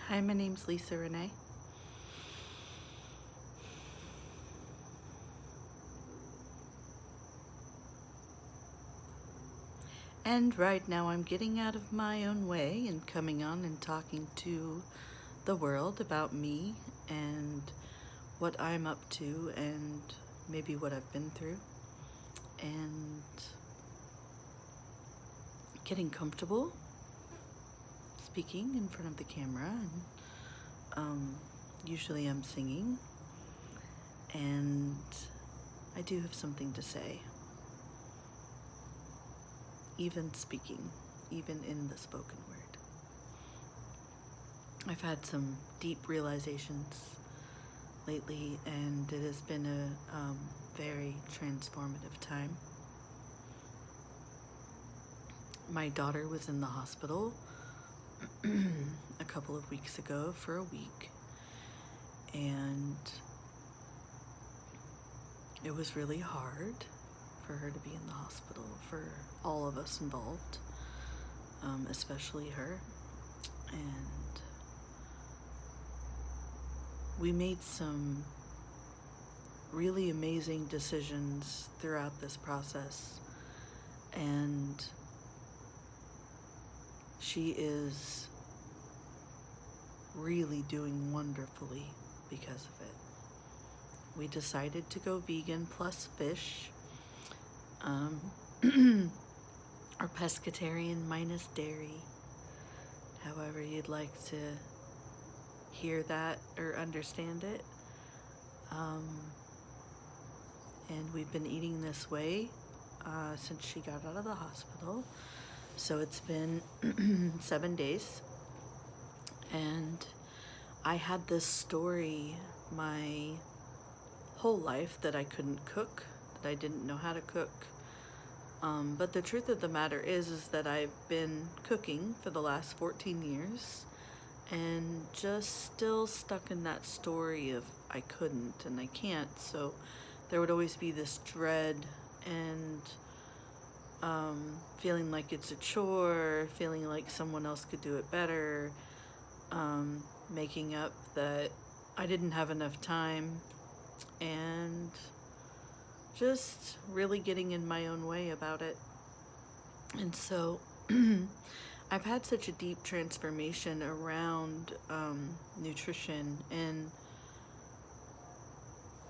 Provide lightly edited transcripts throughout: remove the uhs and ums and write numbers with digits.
Hi, my name's Lisa René. And right now I'm getting out of my own way and coming on and talking to the world about me and what I'm up to and maybe what I've been through and getting comfortable speaking in front of the camera. And usually I'm singing, and I do have something to say, even speaking, even in the spoken word. I've had some deep realizations lately, and it has been a very transformative time. My daughter was in the hospital a couple of weeks ago for a week, and it was really hard for her to be in the hospital, for all of us involved, especially her. And we made some really amazing decisions throughout this process, and she is really doing wonderfully because of it. We decided to go vegan plus fish, or pescatarian minus dairy, however you'd like to hear that or understand it. And we've been eating this way since she got out of the hospital. So it's been 7 days. And I had this story my whole life that I couldn't cook, that I didn't know how to cook. But the truth of the matter is that I've been cooking for the last 14 years and just still stuck in that story of I couldn't and I can't. So there would always be this dread and feeling like it's a chore, feeling like someone else could do it better, making up that I didn't have enough time, and just really getting in my own way about it. And so I've had such a deep transformation around nutrition, and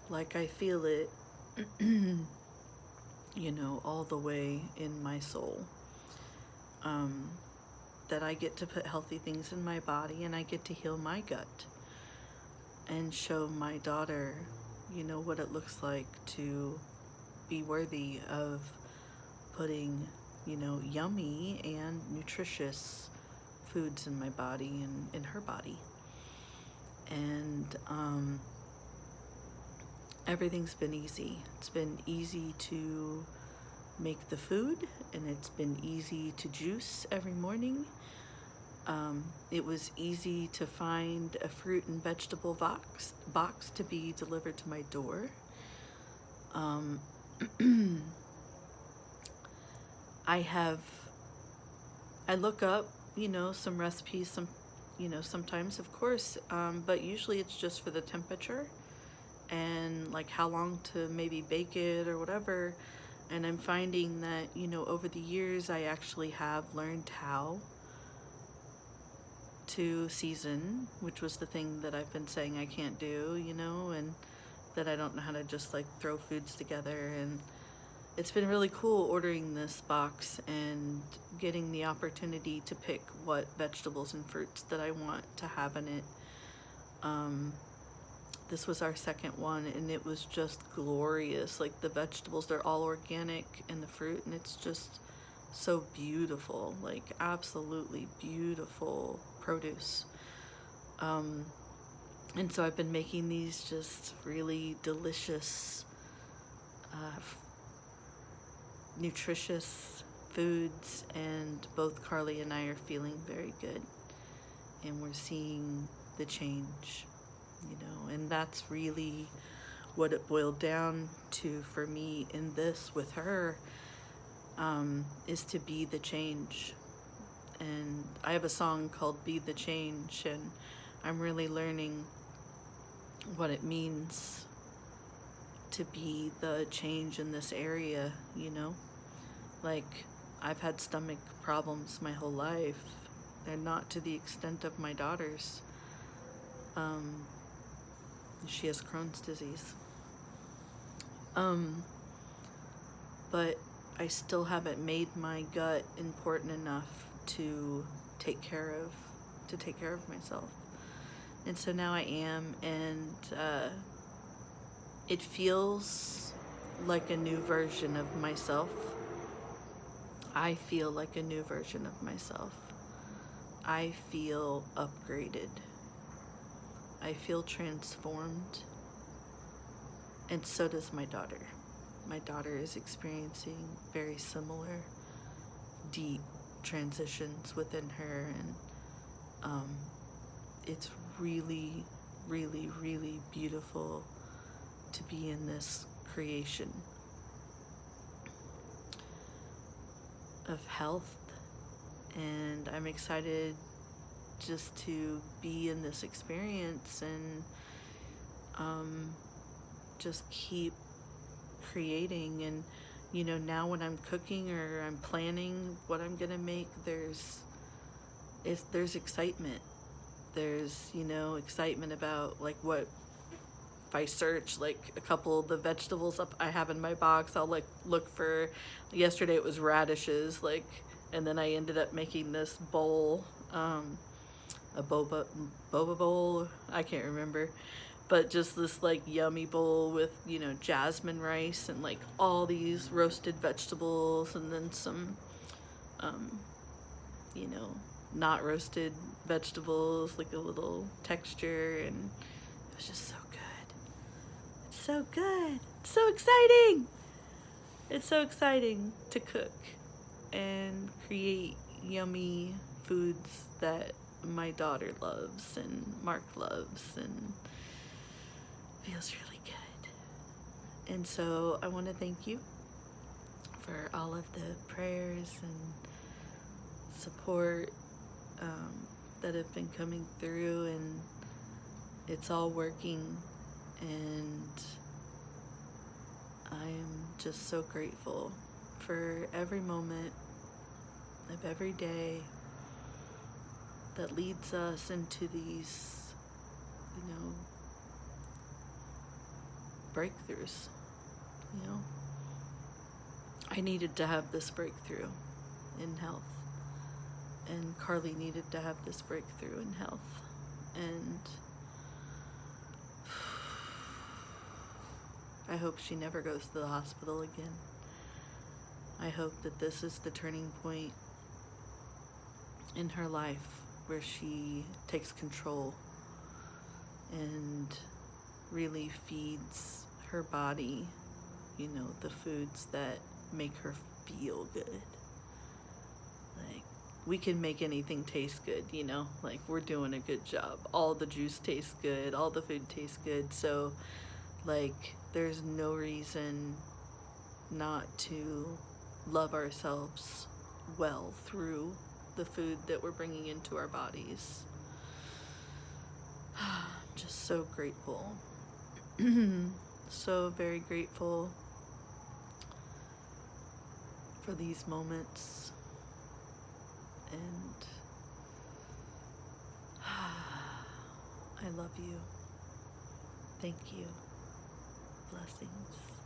like I feel it all the way in my soul, that I get to put healthy things in my body, and I get to heal my gut and show my daughter, what it looks like to be worthy of putting, yummy and nutritious foods in my body and in her body. And everything's been easy. It's been easy to make the food, and it's been easy to juice every morning. It was easy to find a fruit and vegetable box to be delivered to my door. I look up, some recipes, sometimes, of course, but usually it's just for the temperature and like how long to maybe bake it or whatever. And I'm finding that, over the years, I actually have learned how to season, which was the thing that I've been saying I can't do, and that I don't know how to just like throw foods together. And it's been really cool ordering this box and getting the opportunity to pick what vegetables and fruits that I want to have in it. This was our second one, and it was just glorious. Like the vegetables, they're all organic, and the fruit, and it's just so beautiful, like absolutely beautiful produce. And so I've been making these just really delicious, nutritious foods, and both Carly and I are feeling very good, and we're seeing the change, and that's really what it boiled down to for me in this with her, is to be the change. And I have a song called Be the Change, and I'm really learning what it means to be the change in this area, you know? Like, I've had stomach problems my whole life, and not to the extent of my daughter's. She has Crohn's disease. But I still haven't made my gut important enough to take care of myself. And so now I am, and it feels like a new version of myself. I feel like a new version of myself. I feel upgraded. I feel transformed. And so does my daughter. My daughter is experiencing very similar deep transitions within her, and it's really, really, really beautiful to be in this creation of health, and I'm excited just to be in this experience and just keep creating. And you know, now when I'm cooking or I'm planning what I'm gonna make, there's excitement. There's, you know, excitement about like what if I search like a couple of the vegetables up I have in my box, I'll like look for, yesterday it was radishes, like, and then I ended up making this bowl, a boba bowl, I can't remember, but just this like yummy bowl with, you know, jasmine rice and like all these roasted vegetables, and then some you know, not roasted vegetables, like a little texture, and it was just so good. It's so good. It's so exciting. It's so exciting to cook and create yummy foods that my daughter loves and Mark loves, and feels really good. And so I want to thank you for all of the prayers and support that have been coming through, and it's all working, and I am just so grateful for every moment of every day that leads us into these, you know, breakthroughs. You know, I needed to have this breakthrough in health, and Carly needed to have this breakthrough in health, and I hope she never goes to the hospital again. I hope that this is the turning point in her life where she takes control and really feeds her body, you know, the foods that make her feel good. Like, we can make anything taste good, you know, like we're doing a good job. All the juice tastes good, all the food tastes good. So like, there's no reason not to love ourselves well through the food that we're bringing into our bodies. I'm just so grateful. So very grateful for these moments, and I love you. Thank you. Blessings.